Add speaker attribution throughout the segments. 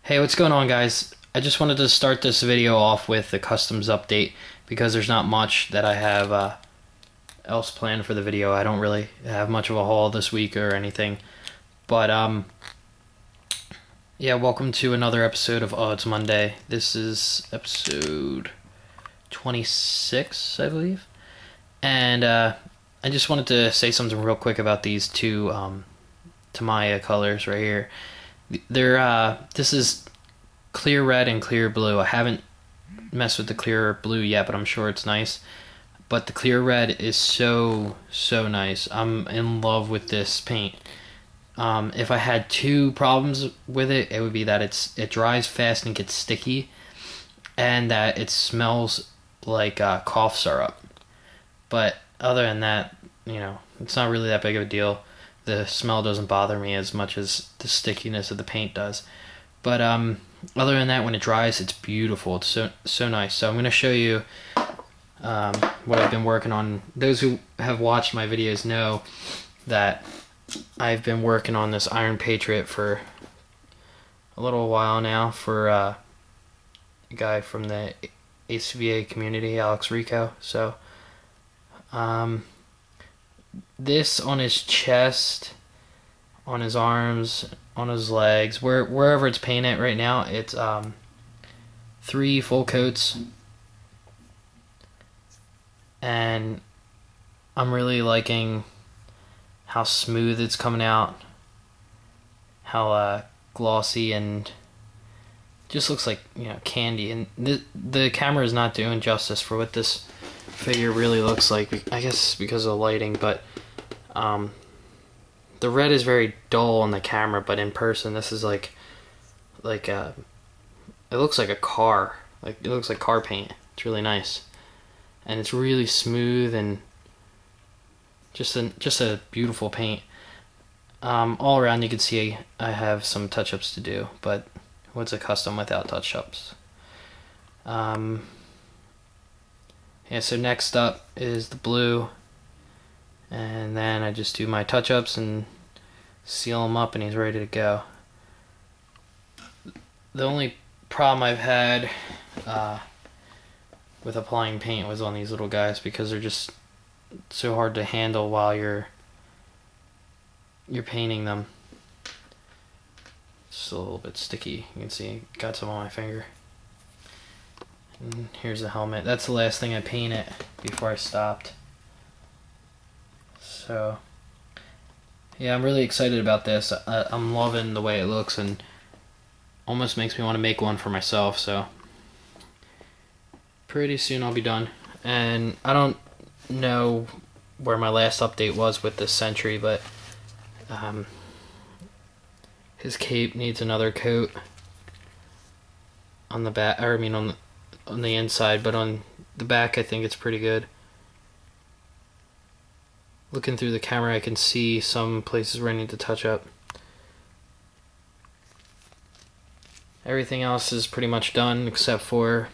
Speaker 1: Hey, what's going on, guys? I just wanted to start this video off with the customs update because there's not much that I have else planned for the video. I don't really have much of a haul this week or anything. But yeah, welcome to another episode of It's Monday. This is episode 26, I believe. And I just wanted to say something real quick about these two Tamiya colors right here. They're this is clear red and clear blue. I haven't messed with the clear blue yet, but I'm sure it's nice. But the clear red is so nice. I'm in love with this paint. If I had two problems with it, it would be that it dries fast and gets sticky, and that it smells like cough syrup. But other than that, you know, it's not really that big of a deal. The smell doesn't bother me as much as the stickiness of the paint does. But other than that, when it dries, it's beautiful. It's so nice. So I'm going to show you what I've been working on. Those who have watched my videos know that I've been working on this Iron Patriot for a little while now for a guy from the HVA community, Alex Rico. So this on his chest, on his arms, on his legs, wherever it's painted right now, it's 3 full coats, and I'm really liking how smooth it's coming out, how glossy, and just looks like, you know, candy. And the camera is not doing justice for what this figure really looks like, I guess because of the lighting, but the red is very dull on the camera, but in person this is like it looks like a car, like it looks like car paint. It's really nice, and it's really smooth and just a beautiful paint. All around you can see I have some touch-ups to do, but what's a custom without touch-ups? Yeah, so next up is the blue, and then I just do my touch-ups and seal him up and he's ready to go. The only problem I've had with applying paint was on these little guys, because they're just so hard to handle while you're painting them. It's a little bit sticky. You can see I got some on my finger. And here's the helmet. That's the last thing I painted before I stopped. So yeah, I'm really excited about this. I'm loving the way it looks, and almost makes me want to make one for myself. So pretty soon I'll be done. And I don't know where my last update was with this Sentry, but his cape needs another coat on the back, or I mean on the inside, but on the back I think it's pretty good. Looking through the camera, I can see some places where I need to touch up. Everything else is pretty much done except for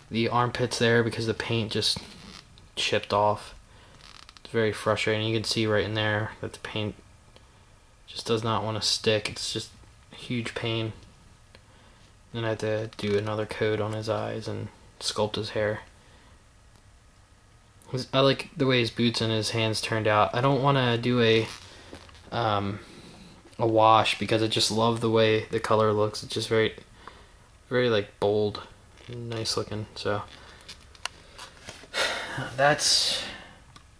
Speaker 1: the armpits there, because the paint just chipped off. It's very frustrating. You can see right in there that the paint just does not want to stick. It's just a huge pain. Then I have to do another coat on his eyes and sculpt his hair. I like the way his boots and his hands turned out. I don't want to do a wash, because I just love the way the color looks. It's just very like bold and nice looking. So that's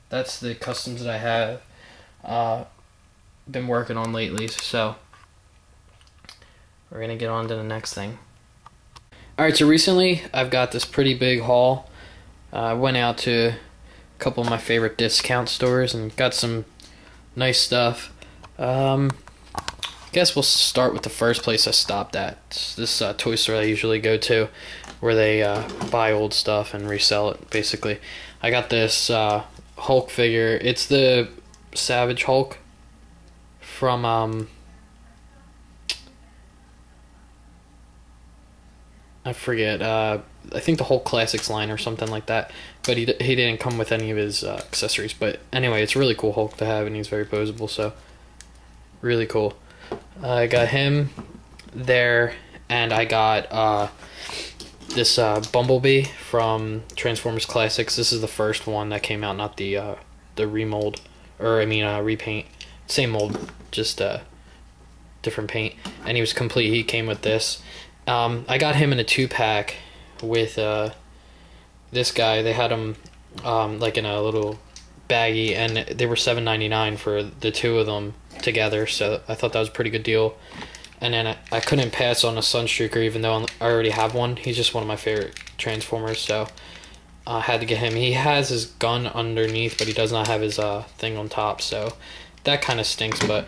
Speaker 1: the customs that I have been working on lately. So we're gonna get on to the next thing. Alright, so recently I've got this pretty big haul. I went out to a couple of my favorite discount stores and got some nice stuff. I guess we'll start with the first place I stopped at. It's this toy store I usually go to, where they buy old stuff and resell it, basically. I got this Hulk figure. It's the Savage Hulk from I forget, I think the Hulk Classics line or something like that, but he didn't come with any of his accessories. But anyway, it's a really cool Hulk to have, and he's very posable, so really cool. I got him. there, and I got this Bumblebee from Transformers Classics. This is the first one that came out, not the remold, or I mean repaint. Same mold, just different paint. And he was complete. He came with this. I got him in a 2-pack with this guy. They had him like in a little baggie, and they were $7.99 for the two of them together. So I thought that was a pretty good deal. And then I couldn't pass on a Sunstreaker, even though I already have one. He's just one of my favorite Transformers, so I had to get him. He has his gun underneath, but he does not have his thing on top, so that kind of stinks, but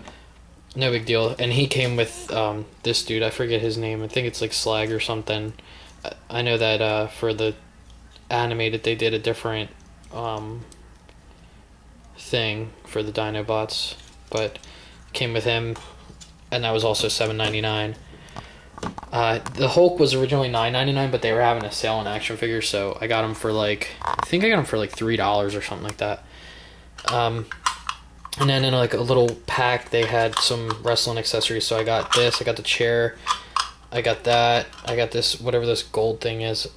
Speaker 1: no big deal. And he came with this dude. I forget his name. I think it's like Slag or something. I know that for the animated, they did a different thing for the Dinobots, but came with him. And that was also $7.99. The Hulk was originally $9.99, but they were having a sale on action figures, so I got them for like, I think I got them for like $3 or something like that. And then in like a little pack, they had some wrestling accessories. So I got this, I got the chair, I got that, I got this, whatever this gold thing is.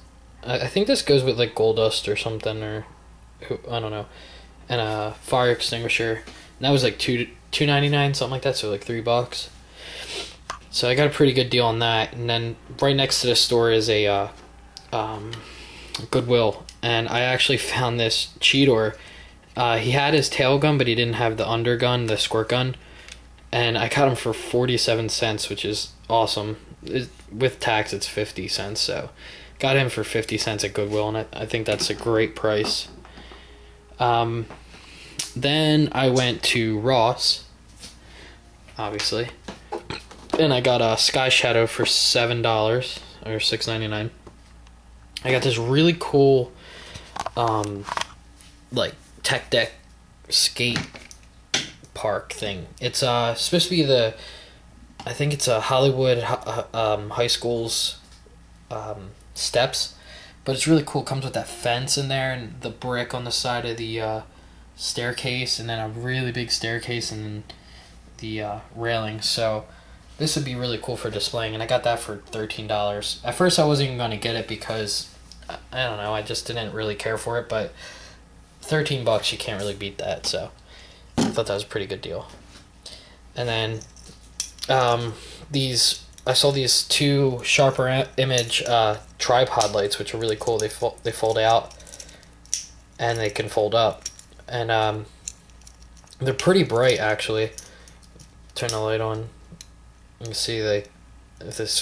Speaker 1: I think this goes with like Gold Dust or something, or I don't know. And a fire extinguisher. And that was like $2.99, something like that, so like $3. So I got a pretty good deal on that. And then right next to the store is a Goodwill, and I actually found this Cheetor. He had his tail gun, but he didn't have the undergun, the squirt gun, and I got him for 47 cents, which is awesome. With tax, it's 50 cents, so got him for 50 cents at Goodwill, and I think that's a great price. Then I went to Ross, obviously, and I got a Sky Shadow for $7 or $6.99. I got this really cool, like tech deck skate park thing. It's supposed to be I think it's a Hollywood high school's steps, but it's really cool. It comes with that fence in there and the brick on the side of the staircase, and then a really big staircase, and then the railing. So this would be really cool for displaying, and I got that for $13. At first I wasn't even going to get it because I don't know, I just didn't really care for it, but $13, you can't really beat that, so I thought that was a pretty good deal. And then I saw these two sharper image tripod lights, which are really cool. They fold out and they can fold up, and they're pretty bright actually. Turn the light on, you can see if it's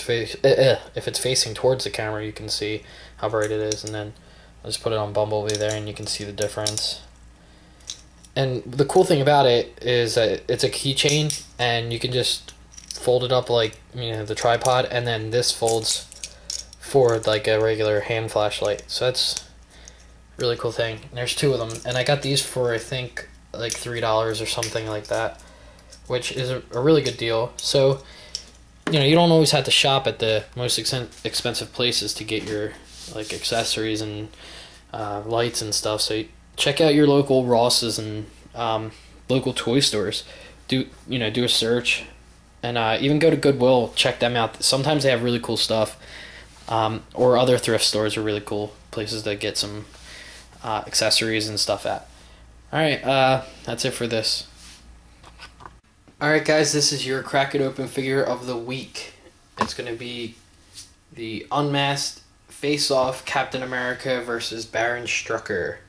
Speaker 1: facing towards the camera, you can see how bright it is. And then I'll just put it on Bumblebee there, and you can see the difference. And the cool thing about it is that it's a keychain, and you can just fold it up like, you know, the tripod, and then this folds forward like a regular hand flashlight. So that's a really cool thing. And there's two of them, and I got these for I think like $3 or something like that, which is a really good deal. So, you know, you don't always have to shop at the most expensive places to get your like accessories and lights and stuff. So check out your local Rosses and local toy stores. Do a search, and even go to Goodwill. Check them out. Sometimes they have really cool stuff, or other thrift stores are really cool places to get some accessories and stuff at. All right, that's it for this. Alright guys, this is your Crack It Open figure of the week. It's going to be the unmasked face-off Captain America versus Baron Strucker.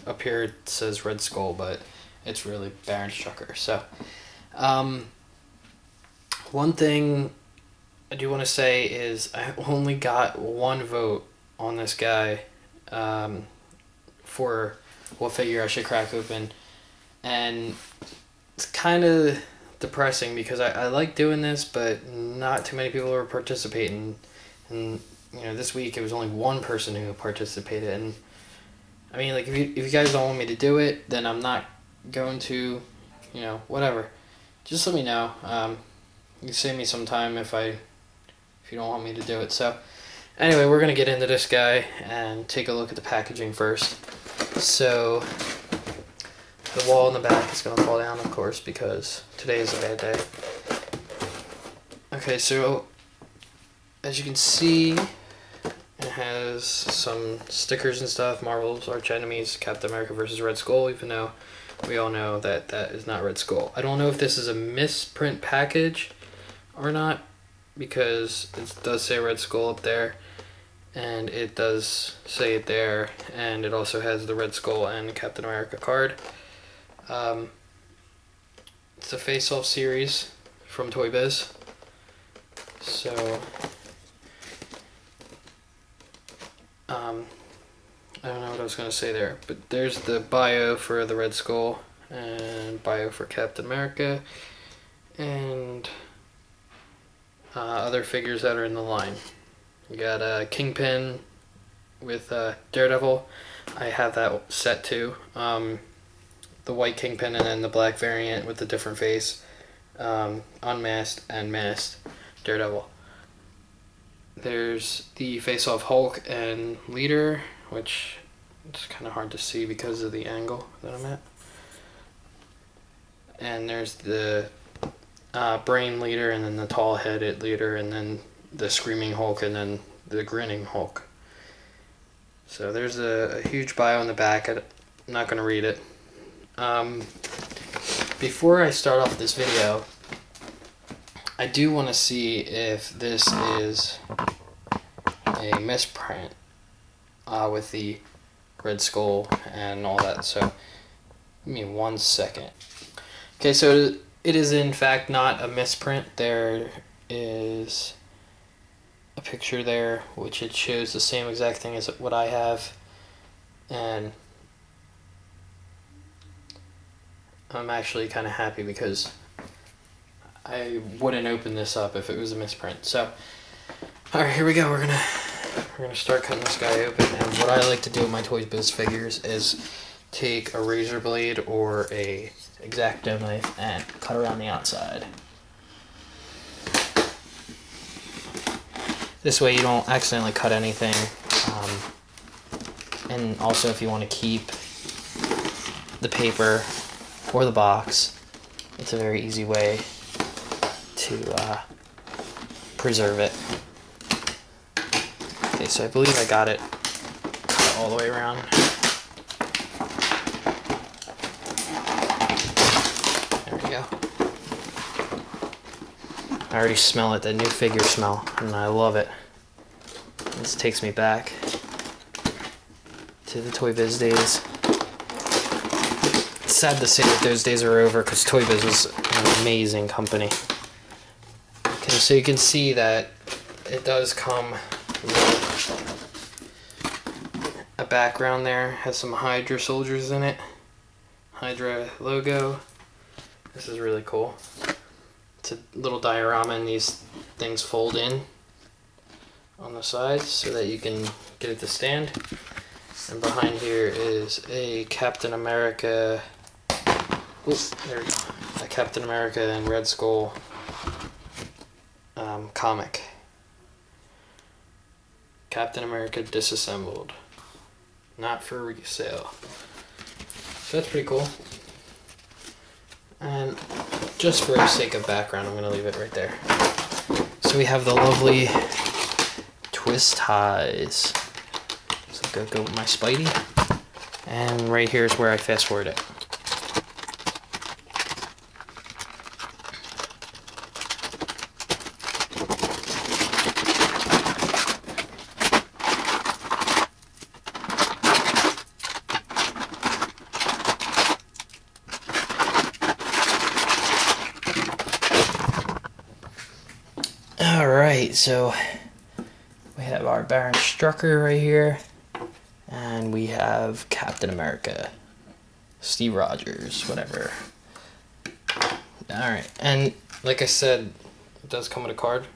Speaker 1: Up here it says Red Skull, but it's really Baron Strucker. So, one thing I do want to say is I only got one vote on this guy for what figure I should crack open, and it's kind of depressing because I like doing this, but not too many people are participating. And you know, this week it was only one person who participated, and I mean, like, if you guys don't want me to do it, then I'm not going to, you know, whatever. Just let me know. You can save me some time if you don't want me to do it. So anyway, we're gonna get into this guy and take a look at the packaging first. So the wall in the back is going to fall down, of course, because today is a bad day. Okay, so as you can see, it has some stickers and stuff. Marvel's Arch Enemies, Captain America versus Red Skull, even though we all know that that is not Red Skull. I don't know if this is a misprint package or not, because it does say Red Skull up there, and it does say it there, and it also has the Red Skull and Captain America card. It's a face-off series from Toy Biz. So, I don't know what I was going to say there, but there's the bio for the Red Skull and bio for Captain America, and other figures that are in the line. You got a Kingpin with Daredevil. I have that set too. The white Kingpin and then the black variant with the different face. Unmasked and masked Daredevil. There's the face-off Hulk and Leader, which it's kind of hard to see because of the angle that I'm at. And there's the brain Leader, and then the tall-headed Leader, and then the screaming Hulk, and then the grinning Hulk. So there's a huge bio in the back. I'm not going to read it. Before I start off this video, I do want to see if this is a misprint with the Red Skull and all that. So give me 1 second. Okay, so it is in fact not a misprint. There is a picture there which it shows the same exact thing as what I have, and I'm actually kind of happy because I wouldn't open this up if it was a misprint. So, all right, here we go. We're gonna start cutting this guy open. And what I like to do with my Toys Biz figures is take a razor blade or a X-Acto knife and cut around the outside. This way you don't accidentally cut anything. And also, if you want to keep the paper or the box, it's a very easy way to preserve it. Okay, so I believe I got it cut all the way around. There we go. I already smell it, that new figure smell, and I love it. This takes me back to the Toy Biz days. It's sad to say that those days are over, because Toy Biz was an amazing company. Okay, so you can see that it does come with a background there. Has some Hydra soldiers in it. Hydra logo. This is really cool. It's a little diorama, and these things fold in on the sides so that you can get it to stand. And behind here is a Captain America. Oops, there we go. A Captain America and Red Skull comic. Captain America disassembled. Not for resale. So that's pretty cool. And just for the sake of background, I'm going to leave it right there. So we have the lovely twist ties. So go with my Spidey. And right here is where I fast forward it. Alright, so we have our Baron Strucker right here, and we have Captain America, Steve Rogers, whatever. Alright, and like I said, it does come with a card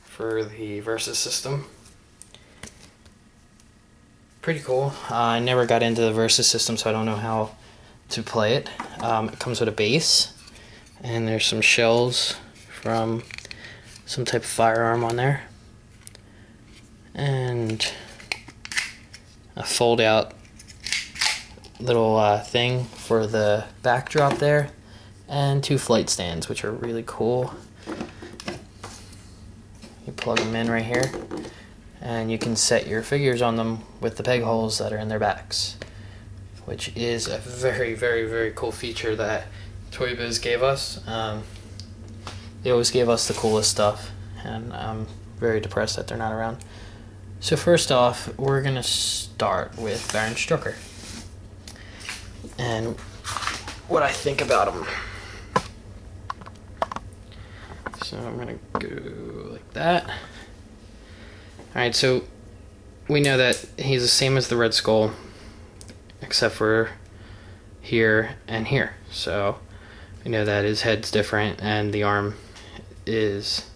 Speaker 1: for the Versus system. Pretty cool. I never got into the Versus system, so I don't know how to play it. It comes with a base, and there's some shells from some type of firearm on there, and a fold out little thing for the backdrop there, and 2 flight stands, which are really cool. You plug them in right here, and you can set your figures on them with the peg holes that are in their backs, which is a very, very, very cool feature that Toy Biz gave us. They always gave us the coolest stuff, and I'm very depressed that they're not around. So first off, we're gonna start with Baron Strucker and what I think about him. So I'm gonna go like that. Alright, so we know that he's the same as the Red Skull, except for here and here. So we know that his head's different and the arm is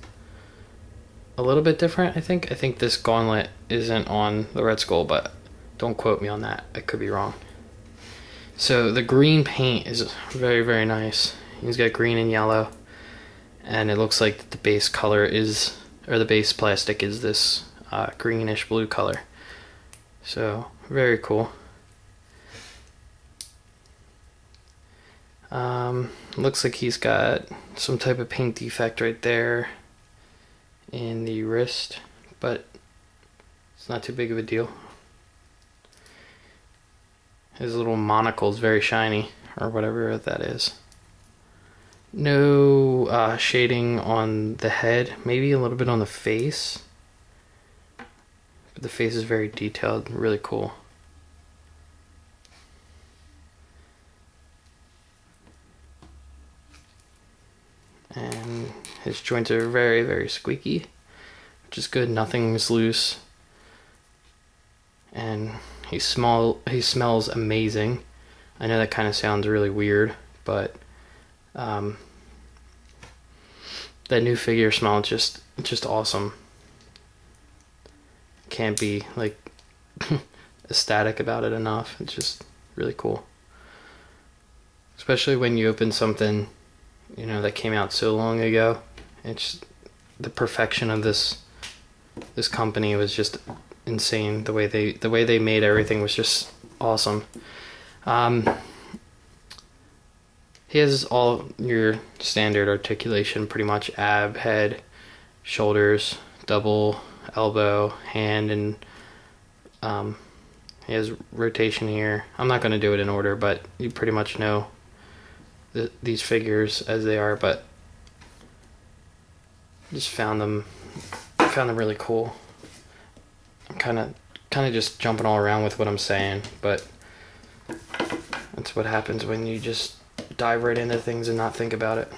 Speaker 1: a little bit different, I think. I think this gauntlet isn't on the Red Skull, but don't quote me on that. I could be wrong. So the green paint is very, very nice. He's got green and yellow, and it looks like the base color is, or the base plastic is this greenish blue color. So very cool. Looks like he's got some type of paint defect right there in the wrist, but it's not too big of a deal. His little monocle is very shiny, or whatever that is. No shading on the head, maybe a little bit on the face, but the face is very detailed, really cool. And his joints are very, very squeaky, which is good. Nothing's loose, and he smells amazing. I know that kind of sounds really weird, but that new figure smell is just awesome. Can't be like ecstatic about it enough. It's just really cool, especially when you open something, you know, that came out so long ago. It's the perfection of this company was just insane. The way they made everything was just awesome. He has all your standard articulation, pretty much: ab, head, shoulders, double elbow, hand, and he has rotation here. I'm not going to do it in order, but you pretty much know these figures as they are, but just found them really cool. I'm kind of just jumping all around with what I'm saying, but that's what happens when you just dive right into things and not think about it.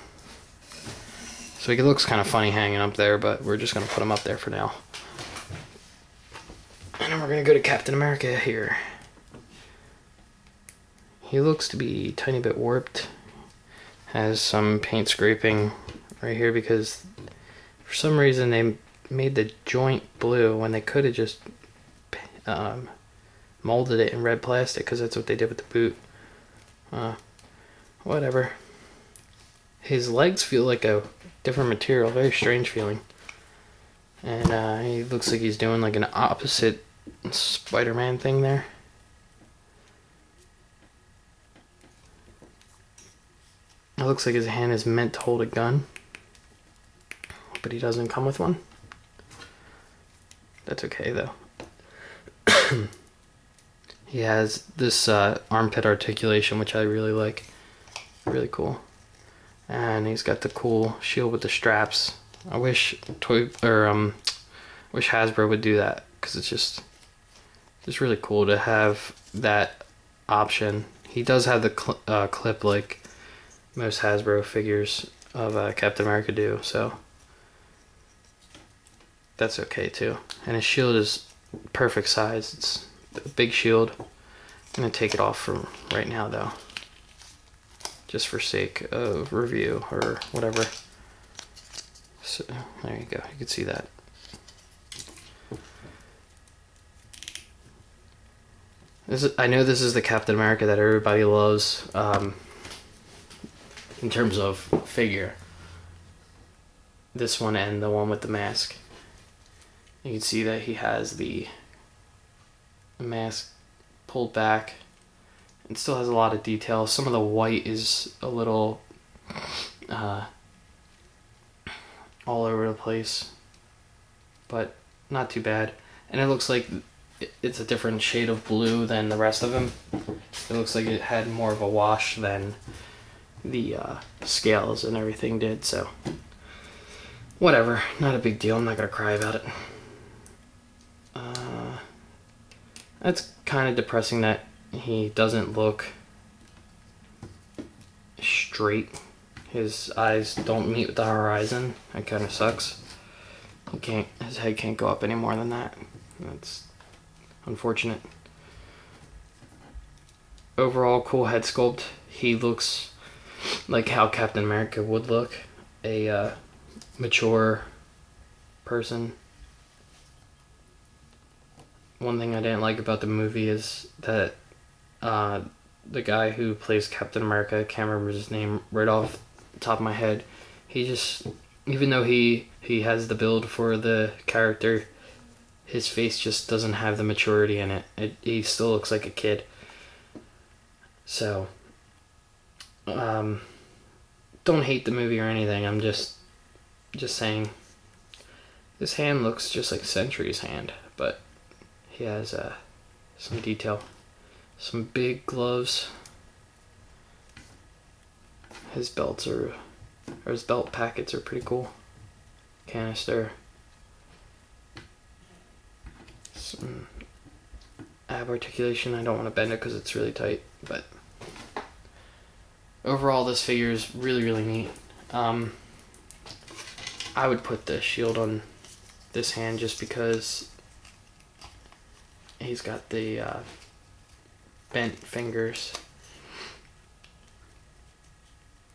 Speaker 1: So he looks kind of funny hanging up there, but we're just going to put him up there for now. And then we're going to go to Captain America here. He looks to be a tiny bit warped. Has some paint scraping right here because for some reason they made the joint blue when they could have just molded it in red plastic, because that's what they did with the boot. Whatever. His legs feel like a different material, very strange feeling. And he looks like he's doing like an opposite Spider-Man thing there. It looks like his hand is meant to hold a gun, but he doesn't come with one. That's okay though. He has this armpit articulation, which I really like. Really cool. And he's got the cool shield with the straps. I wish wish Hasbro would do that, because it's just really cool to have that option. He does have the clip like most Hasbro figures of Captain America do, so that's okay too. And his shield is perfect size. It's a big shield. I'm gonna take it off from right now though, just for sake of review or whatever. So there you go, you can see that. I know this is the Captain America that everybody loves in terms of figure. This one and the one with the mask. You can see that he has the mask pulled back. It still has a lot of detail. Some of the white is a little all over the place. but not too bad. And it looks like it's a different shade of blue than the rest of him. It looks like it had more of a wash than the scales and everything did, so whatever, not a big deal. I'm not gonna cry about it. That's kind of depressing that he doesn't look straight. His eyes don't meet with the horizon. That kind of sucks. His head can't go up any more than that. That's unfortunate. Overall, cool head sculpt. He looks like how Captain America would look. A mature person. One thing I didn't like about the movie is that the guy who plays Captain America, I can't remember his name right off the top of my head, he just, even though he has the build for the character, his face just doesn't have the maturity in it. He still looks like a kid. So, don't hate the movie or anything. I'm just saying, this hand looks just like Sentry's hand, but he has some detail. Some big gloves. His belts or his belt packets are pretty cool. Canister. Some ab articulation. I don't want to bend it because it's really tight, but overall this figure is really, really neat. I would put the shield on this hand just because he's got the bent fingers.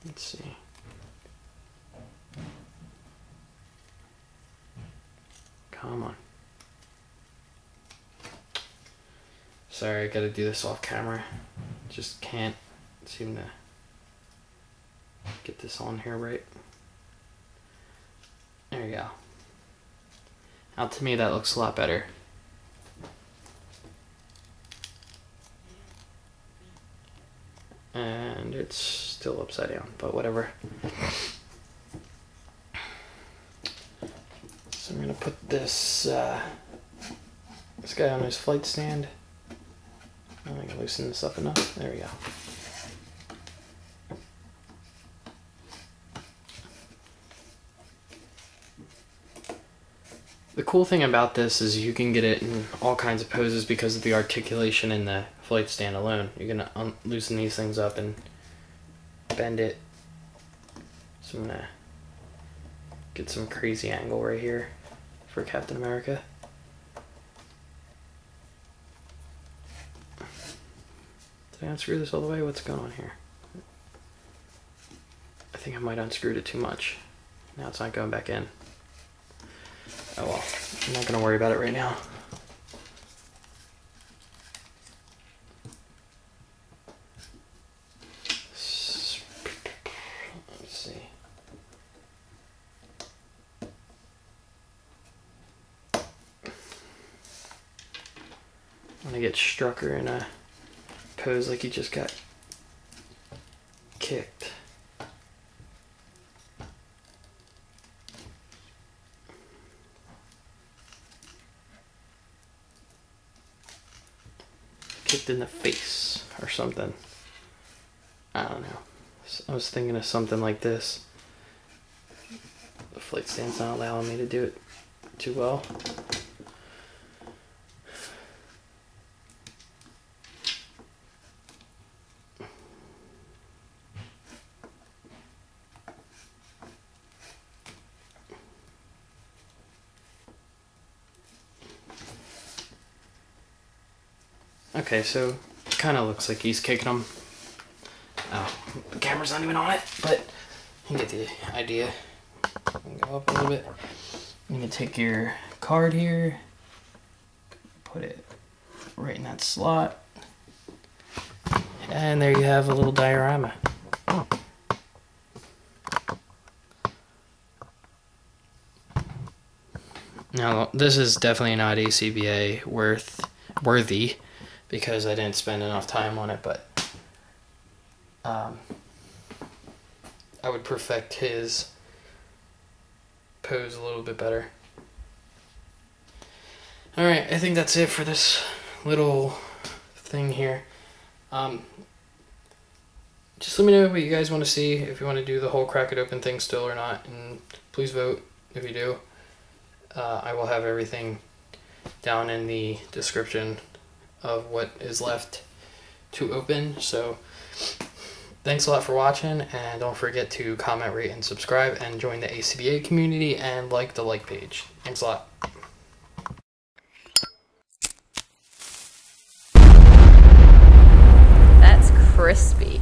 Speaker 1: Let's see. Come on. Sorry, I gotta do this off camera. Just can't seem to get this on here right. There you go. Now to me that looks a lot better. And it's still upside down, but whatever. So I'm gonna put this guy on his flight stand. I can loosen this up enough. There we go. The cool thing about this is you can get it in all kinds of poses because of the articulation in the flight stand alone. You're gonna loosen these things up and bend it. So I'm gonna get some crazy angle right here for Captain America. Did I unscrew this all the way? What's going on here? I think I might have unscrewed it too much. Now it's not going back in. Oh well, I'm not gonna worry about it right now. Let's see. I'm gonna get Strucker in a pose like he just got kicked. Kicked in the face or something. I don't know. I was thinking of something like this. The flight stand's not allowing me to do it too well. Okay, so it kind of looks like he's kicking him. Oh, the camera's not even on it, but you get the idea. Go up a little bit. You can take your card here, put it right in that slot, and there you have a little diorama. Now, this is definitely not ACBA worthy because I didn't spend enough time on it, but I would perfect his pose a little bit better. Alright, I think that's it for this little thing here. Just let me know what you guys want to see, if you want to do the whole crack it open thing still or not, and please vote if you do. I will have everything down in the description of what is left to open. So thanks a lot for watching, and don't forget to comment, rate, and subscribe, and join the ACBA community, and like the like page. Thanks a lot.
Speaker 2: That's crispy.